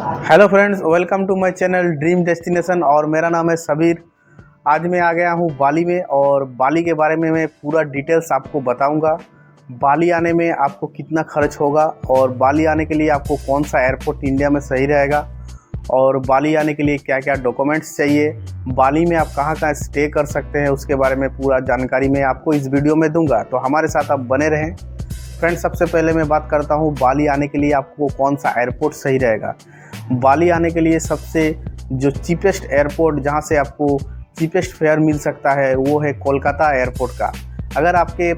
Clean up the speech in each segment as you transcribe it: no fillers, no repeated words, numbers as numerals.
Hello friends, welcome to my channel dream destination और मेरा नाम है सबीर। आज मैं आ गया हूँ बाली में और बाली के बारे में मैं पूरा डिटेल्स आपको बताऊंगा। बाली आने में आपको कितना खर्च होगा और बाली आने के लिए आपको कौन सा एयरपोर्ट इंडिया में सही रहेगा और बाली आने के लिए क्या क्या डॉक्यूमेंट्स चाहिए, बाली में आप कहाँ कहाँ स्टे कर सकते हैं, उसके बारे में पूरा जानकारी मैं आपको इस वीडियो में दूंगा। तो हमारे साथ आप बने रहें। फ्रेंड्स, सबसे पहले मैं बात करता हूँ बाली आने के लिए आपको कौन सा एयरपोर्ट सही रहेगा। बाली आने के लिए सबसे जो चीपेस्ट एयरपोर्ट, जहाँ से आपको चीपेस्ट फेयर मिल सकता है, वो है कोलकाता एयरपोर्ट का। अगर आपके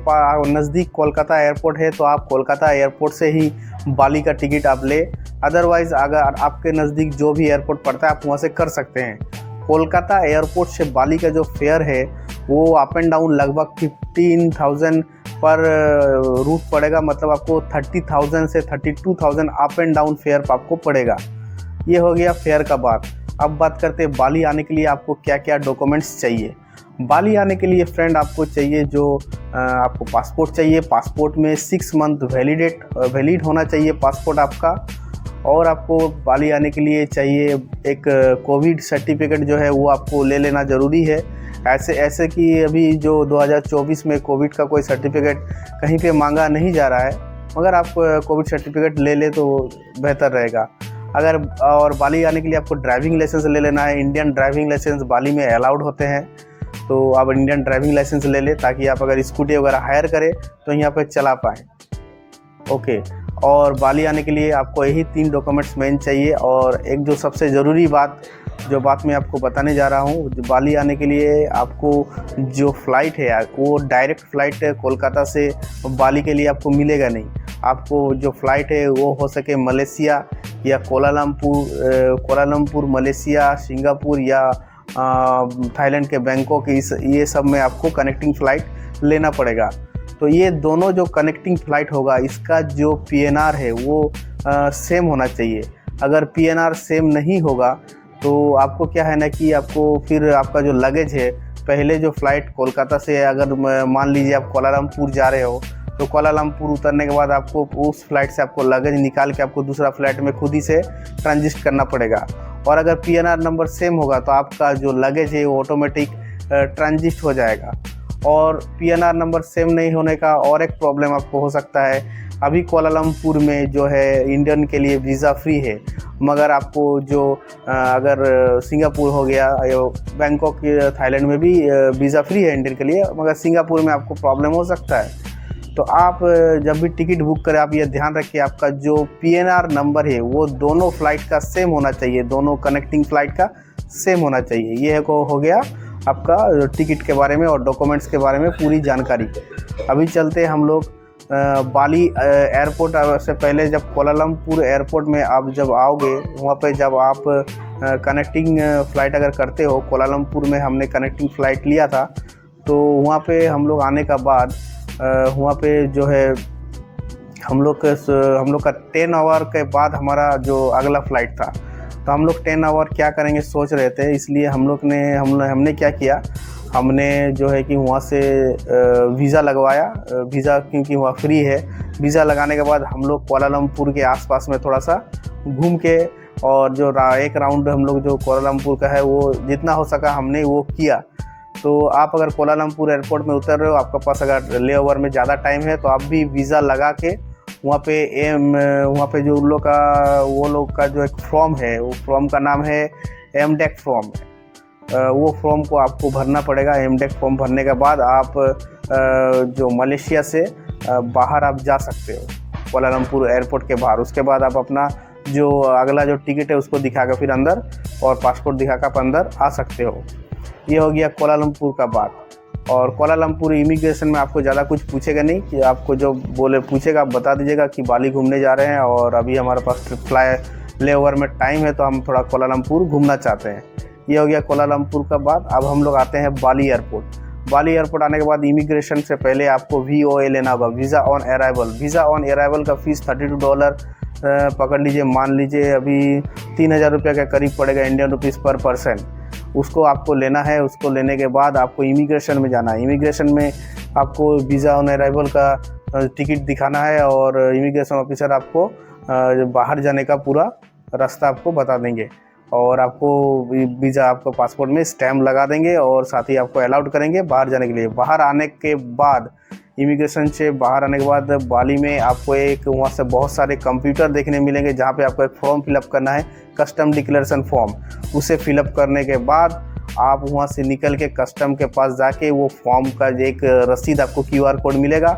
नज़दीक कोलकाता एयरपोर्ट है तो आप कोलकाता एयरपोर्ट से ही बाली का टिकट आप ले। अदरवाइज़ अगर आपके नज़दीक जो भी एयरपोर्ट पड़ता है आप वहाँ से कर सकते हैं। कोलकाता एयरपोर्ट से बाली का जो फेयर है वो अप एंड डाउन लगभग 15,000 पर रूट पड़ेगा, मतलब आपको 30,000 से 32,000 अप एंड डाउन फेयर आपको पड़ेगा। ये हो गया फेयर का बात। अब बात करते हैं बाली आने के लिए आपको क्या क्या डॉक्यूमेंट्स चाहिए। बाली आने के लिए फ्रेंड आपको चाहिए जो आपको पासपोर्ट चाहिए। पासपोर्ट में 6 मंथ वैलिड होना चाहिए पासपोर्ट आपका। और आपको बाली आने के लिए चाहिए एक कोविड सर्टिफिकेट जो है वो आपको ले लेना ज़रूरी है। ऐसे कि अभी जो 2024 में कोविड का कोई सर्टिफिकेट कहीं पे मांगा नहीं जा रहा है, मगर आप कोविड सर्टिफिकेट ले ले तो बेहतर रहेगा। अगर और बाली आने के लिए आपको ड्राइविंग लाइसेंस ले लेना है। इंडियन ड्राइविंग लाइसेंस बाली में अलाउड होते हैं, तो आप इंडियन ड्राइविंग लाइसेंस ले लें ताकि आप अगर स्कूटी वगैरह हायर करें तो यहाँ पे चला पाएँ। ओके। और बाली आने के लिए आपको यही 3 डॉक्यूमेंट्स मेन चाहिए। और एक जो सबसे ज़रूरी बात, जो बात मैं आपको बताने जा रहा हूँ, बाली आने के लिए आपको जो फ़्लाइट है वो डायरेक्ट फ़्लाइट कोलकाता से बाली के लिए आपको मिलेगा नहीं। आपको जो फ़्लाइट है वो हो सके मलेशिया या कोलालमपुर मलेशिया, सिंगापुर या थाईलैंड के बैंकॉक, ये सब में आपको कनेक्टिंग फ़्लाइट लेना पड़ेगा। तो ये दोनों जो कनेक्टिंग फ़्लाइट होगा, इसका जो PNR है वो सेम होना चाहिए। अगर PNR सेम नहीं होगा तो आपको क्या है ना कि आपको फिर आपका जो लगेज है, पहले जो फ़्लाइट कोलकाता से अगर मान लीजिए आप कोलालमपुर जा रहे हो तो कोलालमपुर उतरने के बाद आपको उस फ्लाइट से आपको लगेज निकाल के आपको दूसरा फ्लाइट में खुद ही से ट्रांजिट करना पड़ेगा। और अगर PNR नंबर सेम होगा तो आपका जो लगेज है वो ऑटोमेटिक ट्रांजिट हो जाएगा। और PNR नंबर सेम नहीं होने का और एक प्रॉब्लम आपको हो सकता है। अभी कोलालमपुर में जो है इंडियन के लिए वीज़ा फ्री है, मगर आपको जो अगर सिंगापुर हो गया, बैंकॉक, थाईलैंड में भी वीज़ा फ्री है इंडियन के लिए, मगर सिंगापुर में आपको प्रॉब्लम हो सकता है। तो आप जब भी टिकट बुक करें आप ये ध्यान रखिए आपका जो PNR नंबर है वो दोनों फ़्लाइट का सेम होना चाहिए, दोनों कनेक्टिंग फ़्लाइट का सेम होना चाहिए। ये हो गया आपका टिकट के बारे में और डॉक्यूमेंट्स के बारे में पूरी जानकारी। अभी चलते हैं हम लोग बाली एयरपोर्ट से पहले। जब कोलालमपुर एयरपोर्ट में आप जब आओगे, वहाँ पे जब आप कनेक्टिंग फ़्लाइट अगर करते हो, कोलालमपुर में हमने कनेक्टिंग फ़्लाइट लिया था, तो वहाँ पे हम लोग आने का बाद वहाँ पे जो है हम लोग का 10 आवर के बाद हमारा जो अगला फ़्लाइट था, तो हम लोग 10 आवर क्या करेंगे सोच रहे थे। इसलिए हमने क्या किया, हमने जो है कि वहाँ से वीज़ा लगवाया। वीज़ा क्योंकि वहाँ फ्री है। वीज़ा लगाने के बाद हम लोग कोलालमपुर के आसपास में थोड़ा सा घूम के और जो एक राउंड हम लोग जो कोलालमपुर का है वो जितना हो सका हमने वो किया। तो आप अगर कोलालमपुर एयरपोर्ट में उतर रहे हो, आपके पास अगर लेओवर में ज़्यादा टाइम है तो आप भी वीज़ा लगा के वहाँ पे जो वो लोग का जो एक फॉर्म है, वो फॉर्म का नाम है MDEC फॉर्म। वो फॉर्म को आपको भरना पड़ेगा। MDEC फॉर्म भरने के बाद आप जो मलेशिया से बाहर आप जा सकते हो, कोलालमपुर एयरपोर्ट के बाहर। उसके बाद आप अपना जो अगला जो टिकट है उसको दिखा कर फिर अंदर, और पासपोर्ट दिखा कर आप अंदर आ सकते हो। ये हो गया कोलालमपुर का बात। और कोलालमपुर इमिग्रेशन में आपको ज़्यादा कुछ पूछेगा नहीं, कि आपको जो पूछेगा आप बता दीजिएगा कि बाली घूमने जा रहे हैं और अभी हमारे पास लेओवर में टाइम है तो हम थोड़ा कोलालमपुर घूमना चाहते हैं। ये हो गया कोलालमपुर का बात। अब हम लोग आते हैं बाली एयरपोर्ट। बाली एयरपोर्ट आने के बाद इमिग्रेशन से पहले आपको VOA लेना होगा, visa on arrival. Visa on arrival का फ़ीस $32 पकड़ लीजिए। मान लीजिए अभी 3,000 रुपये के करीब पड़ेगा, इंडियन रुपीज़ पर पर्सन। उसको आपको लेना है। उसको लेने के बाद आपको इमिग्रेशन में जाना है। इमिग्रेशन में आपको वीज़ा ऑन अराइवल का टिकट दिखाना है और इमिग्रेशन ऑफिसर आपको बाहर जाने का पूरा रास्ता आपको बता देंगे और आपको वीज़ा, आपको पासपोर्ट में स्टैम्प लगा देंगे और साथ ही आपको अलाउड करेंगे बाहर जाने के लिए। बाहर आने के बाद, इमिग्रेशन से बाहर आने के बाद बाली में आपको एक वहाँ से बहुत सारे कंप्यूटर देखने मिलेंगे, जहाँ पे आपको एक फॉर्म फिलअप करना है, कस्टम डिक्लेरेशन फॉर्म। उसे फिलअप करने के बाद आप वहाँ से निकल के कस्टम के पास जाके वो फॉर्म का एक रसीद, आपको QR कोड मिलेगा,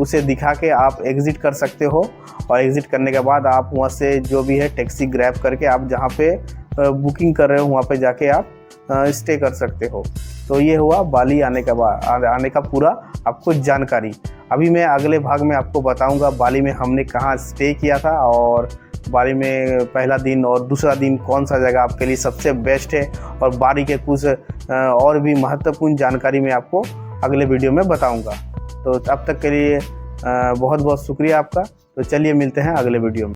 उसे दिखा के आप एग्ज़िट कर सकते हो। और एग्ज़िट करने के बाद आप वहाँ से जो भी है टैक्सी ग्रैब करके आप जहाँ पे बुकिंग कर रहे हो वहाँ पे जाके आप स्टे कर सकते हो। तो ये हुआ बाली आने का पूरा आपको जानकारी। अभी मैं अगले भाग में आपको बताऊंगा बाली में हमने कहाँ स्टे किया था और बाली में पहला दिन और दूसरा दिन कौन सा जगह आपके लिए सबसे बेस्ट है, और बाली के कुछ और भी महत्वपूर्ण जानकारी मैं आपको अगले वीडियो में बताऊंगा। तो अब तक के लिए बहुत बहुत शुक्रिया आपका। तो चलिए मिलते हैं अगले वीडियो में।